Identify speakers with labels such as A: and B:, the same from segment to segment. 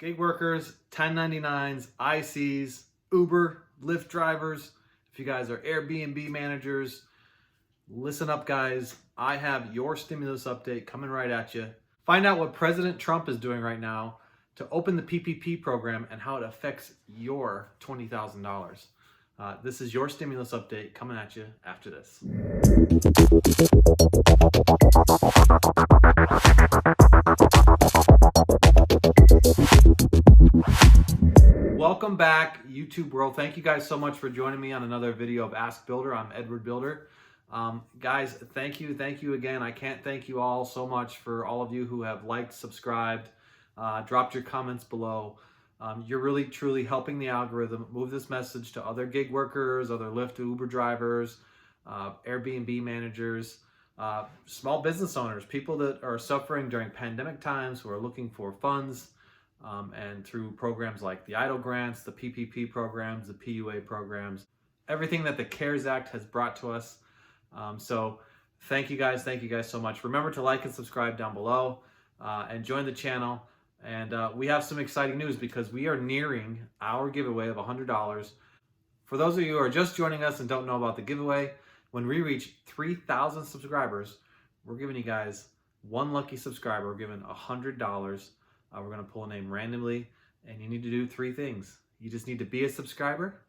A: Gig workers, 1099s, ICs, Uber, Lyft drivers, if you guys are Airbnb managers, listen up guys. I have your stimulus update coming right at you. Find out what President Trump is doing right now to open the PPP program and how it affects your $20,000. This is your stimulus update coming at you after this. Welcome back, YouTube world. Thank you guys so much for joining me on another video of Ask Builder. I'm Edward Builder. Guys, thank you again. I can't thank you all so much for all of you who have liked, subscribed, dropped your comments below. You're really, truly helping the algorithm move this message to other gig workers, other Lyft, Uber drivers, Airbnb managers, small business owners, people that are suffering during pandemic times who are looking for funds, and through programs like the EIDL grants, the PPP programs, the PUA programs, everything that the CARES Act has brought to us. So thank you guys so much. Remember to like and subscribe down below, and join the channel. And we have some exciting news because we are nearing our giveaway of $100. For those of you who are just joining us and don't know about the giveaway, when we reach 3,000 subscribers, we're giving you guys one lucky subscriber. We're giving $100. We're going to pull a name randomly, and you need to do three things. You just need to be a subscriber,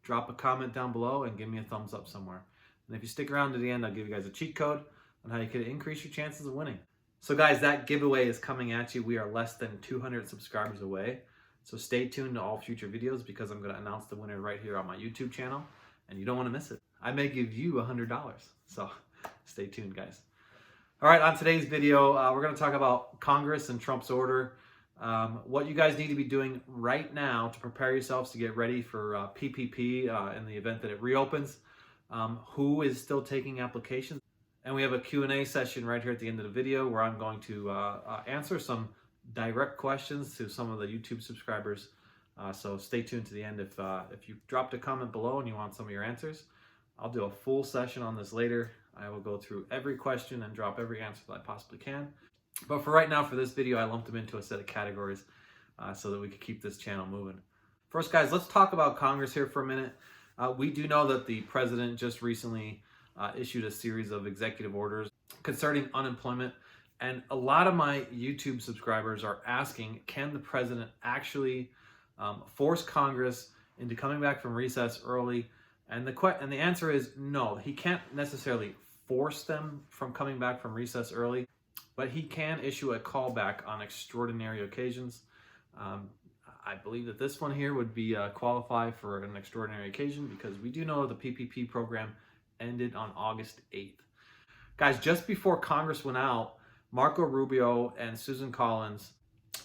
A: drop a comment down below, and give me a thumbs up somewhere. And if you stick around to the end, I'll give you guys a cheat code on how you can increase your chances of winning. So guys, that giveaway is coming at you. We are less than 200 subscribers away. So stay tuned to all future videos because I'm going to announce the winner right here on my YouTube channel, and you don't want to miss it. I may give you $100. So stay tuned, guys. All right, on today's video, we're going to talk about Congress and Trump's order, what you guys need to be doing right now to prepare yourselves to get ready for PPP in the event that it reopens, who is still taking applications. And we have a Q&A session right here at the end of the video where I'm going to answer some direct questions to some of the YouTube subscribers. So stay tuned to the end. If you dropped a comment below and you want some of your answers, I'll do a full session on this later. I will go through every question and drop every answer that I possibly can. But for right now, for this video, I lumped them into a set of categories so that we could keep this channel moving. First, guys, let's talk about Congress here for a minute. We do know that the president just recently issued a series of executive orders concerning unemployment. And a lot of my YouTube subscribers are asking, can the president actually force Congress into coming back from recess early? And the answer is no. He can't necessarily force them from coming back from recess early, but he can issue a callback on extraordinary occasions. I believe that this one here would be qualify for an extraordinary occasion because we do know the PPP program ended on August 8th. Guys, just before Congress went out, Marco Rubio and Susan Collins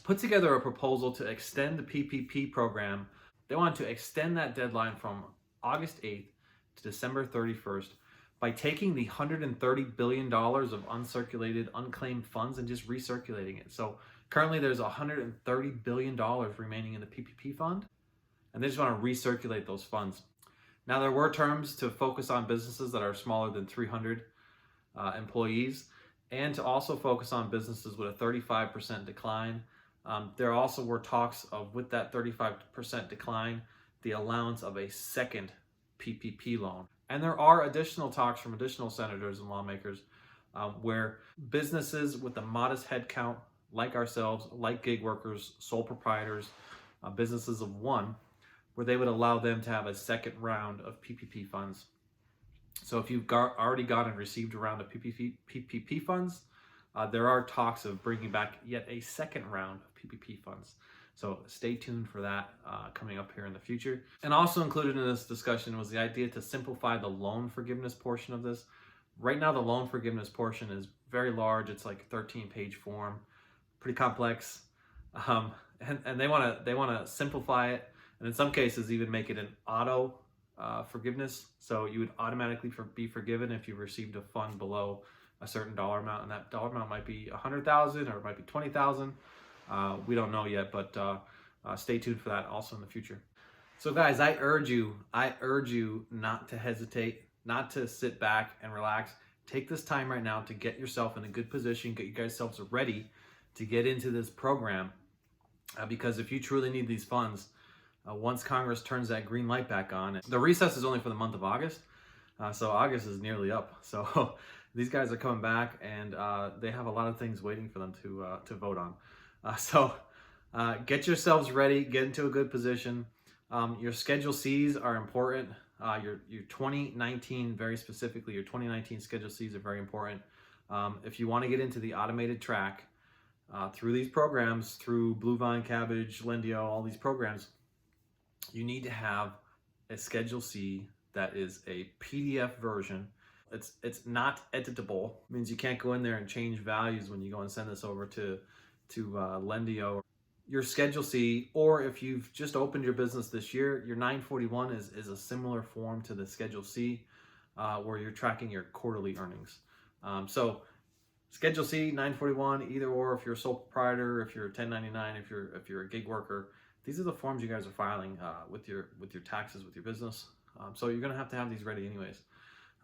A: put together a proposal to extend the PPP program. They wanted to extend that deadline from August 8th to December 31st by taking the $130 billion of uncirculated, unclaimed funds and just recirculating it. So currently there's $130 billion remaining in the PPP fund, and they just want to recirculate those funds. Now, there were terms to focus on businesses that are smaller than 300 employees, and to also focus on businesses with a 35% decline. There also were talks of, with that 35% decline, the allowance of a second PPP loan. And there are additional talks from additional senators and lawmakers where businesses with a modest headcount, like ourselves, like gig workers, sole proprietors, businesses of one, where they would allow them to have a second round of PPP funds. So if you've already got and received a round of PPP funds, there are talks of bringing back yet a second round of PPP funds. So stay tuned for that coming up here in the future. And also included in this discussion was the idea to simplify the loan forgiveness portion of this. Right now, the loan forgiveness portion is very large. It's like a 13-page form, pretty complex. And they want to simplify it, and in some cases even make it an auto forgiveness. So you would automatically be forgiven if you received a fund below a certain dollar amount, and that dollar amount might be $100,000 or it might be $20,000. We don't know yet, but stay tuned for that also in the future. So guys, I urge you not to hesitate, not to sit back and relax. Take this time right now to get yourself in a good position, get you guys ready to get into this program because if you truly need these funds, once Congress turns that green light back on, the recess is only for the month of August, so August is nearly up. So these guys are coming back, and they have a lot of things waiting for them to vote on. So get yourselves ready, get into a good position. Your Schedule Cs are important. Your 2019, very specifically, your 2019 Schedule Cs are very important. If you want to get into the automated track through these programs, through BlueVine, Cabbage, Lendio, all these programs, you need to have a Schedule C that is a PDF version. It's not editable. It means you can't go in there and change values when you go and send this over to Lendio. Your Schedule C, or if you've just opened your business this year, your 941 is a similar form to the Schedule C, where you're tracking your quarterly earnings. So Schedule C, 941, either or. If you're a sole proprietor, if you're a 1099, if you're a gig worker, these are the forms you guys are filing with your taxes with your business. So you're gonna have to have these ready anyways.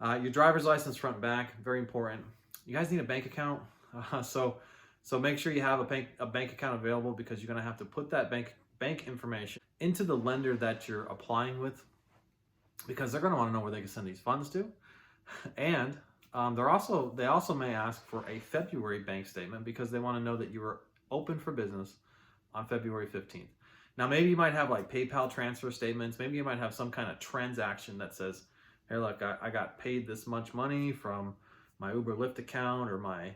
A: Your driver's license front and back, very important. You guys need a bank account, so make sure you have a bank account available, because you're gonna have to put that bank information into the lender that you're applying with, because they're gonna want to know where they can send these funds to, and they also may ask for a February bank statement, because they want to know that you were open for business on February 15th. Now, maybe you might have like PayPal transfer statements. Maybe you might have some kind of transaction that says, "Hey, look, I got paid this much money from my Uber Lyft account or my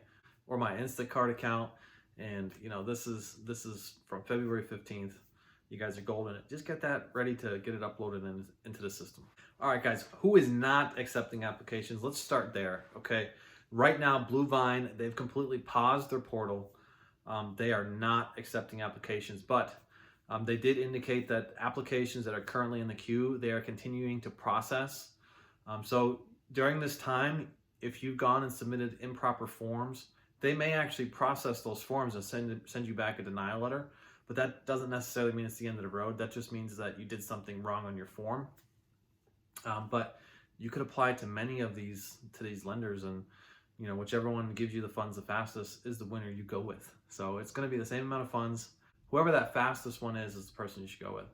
A: Instacart account, and this is from February 15th. You guys are golden. Just get that ready to get it uploaded into the system." All right, guys, who is not accepting applications? Let's start there, okay? Right now, BlueVine, they've completely paused their portal. They are not accepting applications, but they did indicate that applications that are currently in the queue, they are continuing to process. So during this time, if you've gone and submitted improper forms, they may actually process those forms and send you back a denial letter. But that doesn't necessarily mean it's the end of the road. That just means that you did something wrong on your form. But you could apply to many of these lenders, and whichever one gives you the funds the fastest is the winner you go with. So it's going to be the same amount of funds. Whoever that fastest one is the person you should go with.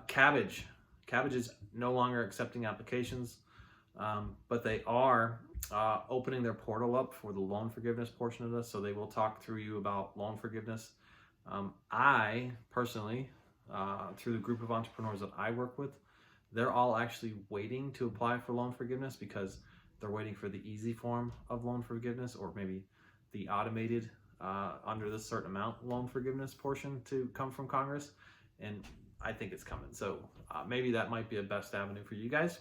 A: Cabbage is no longer accepting applications, but they are opening their portal up for the loan forgiveness portion of this. So they will talk through you about loan forgiveness. I personally, through the group of entrepreneurs that I work with, they're all actually waiting to apply for loan forgiveness, because they're waiting for the easy form of loan forgiveness, or maybe the automated under this certain amount loan forgiveness portion to come from Congress. And I think it's coming. So maybe that might be a best avenue for you guys.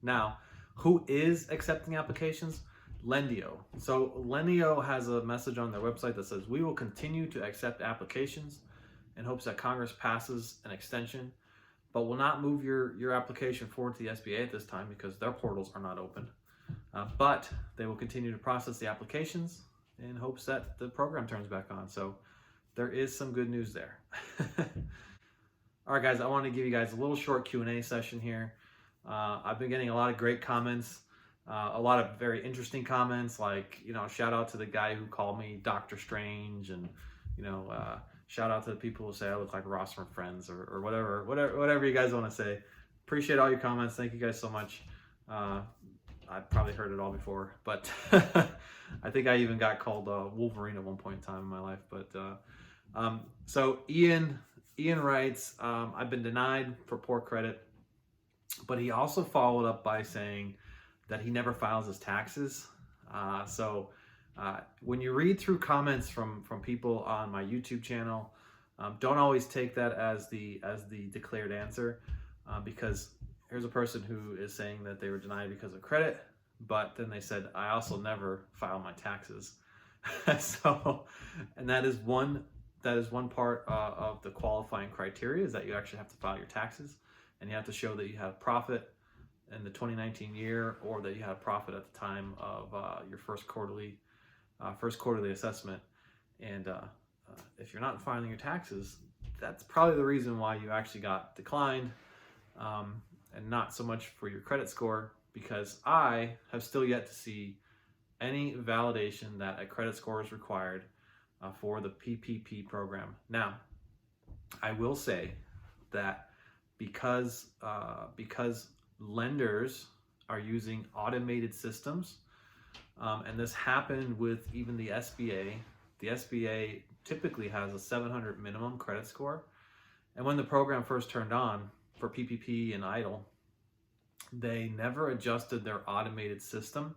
A: Now, who is accepting applications? Lendio. So Lendio has a message on their website that says, "We will continue to accept applications in hopes that Congress passes an extension, but will not move your application forward to the SBA at this time because their portals are not open. But they will continue to process the applications in hopes that the program turns back on." So there is some good news there. All right, guys, I want to give you guys a little short Q&A session here. I've been getting a lot of great comments, a lot of very interesting comments, like, shout out to the guy who called me Dr. Strange, and, shout out to the people who say I look like Ross from Friends, or whatever you guys want to say. Appreciate all your comments. Thank you guys so much. I've probably heard it all before, but I think I even got called Wolverine at one point in time in my life. But so Ian writes, "I've been denied for poor credit," but he also followed up by saying that he never files his taxes. So when you read through comments from people on my YouTube channel, don't always take that as the declared answer, because here's a person who is saying that they were denied because of credit, but then they said, "I also never file my taxes." So, and that is one part of the qualifying criteria, is that you actually have to file your taxes, and you have to show that you have profit in the 2019 year, or that you had profit at the time of your first quarterly assessment. And if you're not filing your taxes, that's probably the reason why you actually got declined, and not so much for your credit score, because I have still yet to see any validation that a credit score is required for the PPP program. Now, I will say that because lenders are using automated systems, and this happened with even the SBA. The SBA typically has a 700 minimum credit score, and when the program first turned on for PPP and EIDL, they never adjusted their automated system,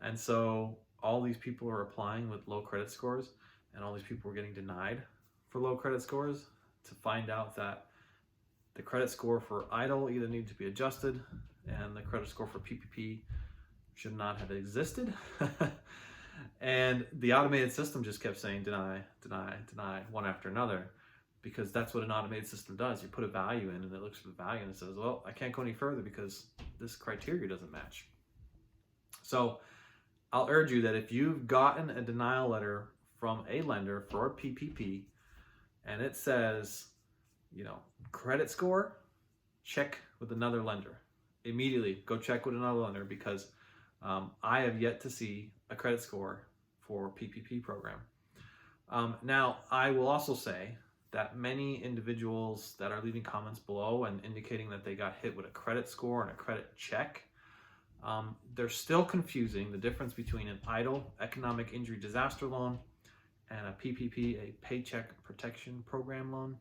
A: and so all these people are applying with low credit scores, and all these people were getting denied for low credit scores, to find out that the credit score for EIDL either needed to be adjusted and the credit score for PPP should not have existed. And the automated system just kept saying deny, deny, deny, one after another, because that's what an automated system does. You put a value in and it looks for the value and it says, well, I can't go any further because this criteria doesn't match. So I'll urge you that if you've gotten a denial letter from a lender for a PPP and it says, credit score, check with another lender. Immediately go check with another lender, because I have yet to see a credit score for PPP program. Now, I will also say that many individuals that are leaving comments below and indicating that they got hit with a credit score and a credit check, they're still confusing the difference between an EIDL, economic injury disaster loan, and a PPP, a Paycheck Protection Program loan.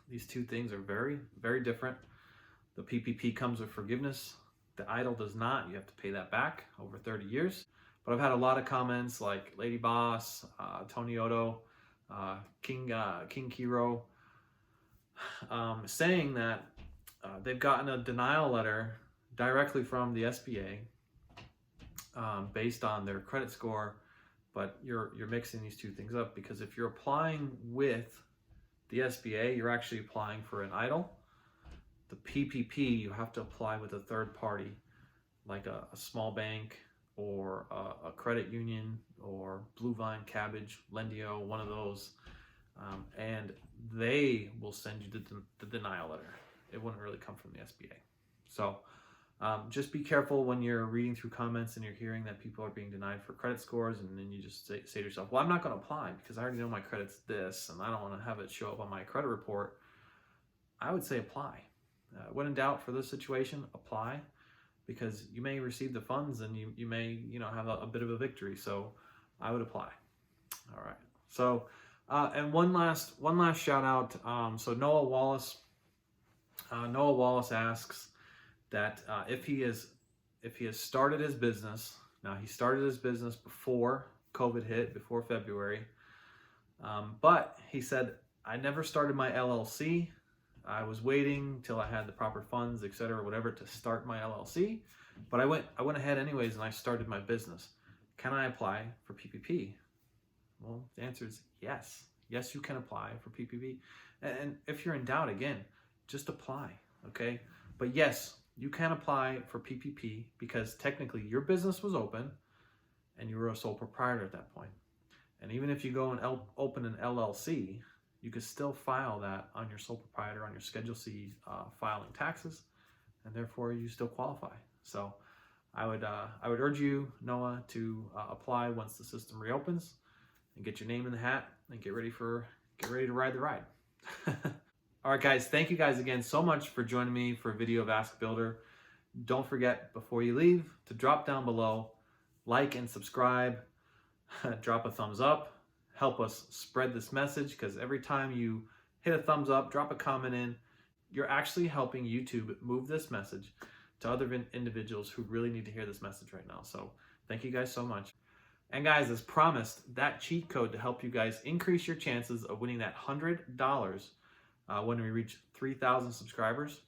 A: These two things are very, very different. The PPP comes with forgiveness. The EIDL does not. You have to pay that back over 30 years. But I've had a lot of comments like Lady Boss, Tony Odo, King Kiro, saying that they've gotten a denial letter directly from the SBA based on their credit score. But you're mixing these two things up, because if you're applying with the SBA, you're actually applying for an EIDL. The PPP, you have to apply with a third party, like a small bank or a credit union or BlueVine, Cabbage, Lendio, one of those, and they will send you the denial letter. It wouldn't really come from the SBA. So just be careful when you're reading through comments and you're hearing that people are being denied for credit scores, and then you just say to yourself, well, I'm not going to apply because I already know my credit's this and I don't want to have it show up on my credit report. I would say apply. When in doubt, for this situation, apply, because you may receive the funds and you may have a bit of a victory. So I would apply. All right. So and one last shout out. So Noah Wallace asks that if he has started his business. Now, he started his business before COVID hit, before February, but he said, I never started my LLC. I was waiting till I had the proper funds, etc., whatever, to start my LLC. But I went ahead anyways, and I started my business. Can I apply for PPP? Well, the answer is yes. Yes, you can apply for PPP. And if you're in doubt, again, just apply, okay? But yes, you can apply for PPP, because technically your business was open and you were a sole proprietor at that point. And even if you go and open an LLC, you could still file that on your sole proprietor, on your Schedule C filing taxes, and therefore you still qualify. So I would urge you, Noah, to apply once the system reopens, and get your name in the hat and get ready to ride the ride. All right, guys, thank you guys again so much for joining me for a video of Ask Builder. Don't forget, before you leave, to drop down below, like and subscribe, drop a thumbs up. Help us spread this message, because every time you hit a thumbs up, drop a comment in, you're actually helping YouTube move this message to other individuals who really need to hear this message right now. So thank you guys so much. And guys, as promised, that cheat code to help you guys increase your chances of winning that $100 when we reach 3,000 subscribers.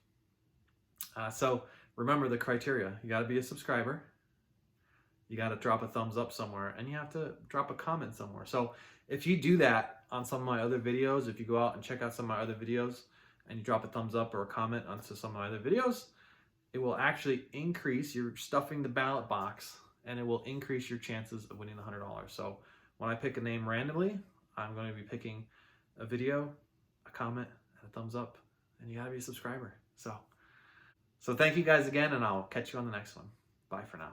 A: So remember the criteria. You got to be a subscriber. You got to drop a thumbs up somewhere, and you have to drop a comment somewhere. So if you do that on some of my other videos, if you go out and check out some of my other videos and you drop a thumbs up or a comment onto some of my other videos, it will actually increase your stuffing the ballot box, and it will increase your chances of winning the $100. So when I pick a name randomly, I'm going to be picking a video, a comment, and a thumbs up, and you got to be a subscriber. So thank you guys again, and I'll catch you on the next one. Bye for now.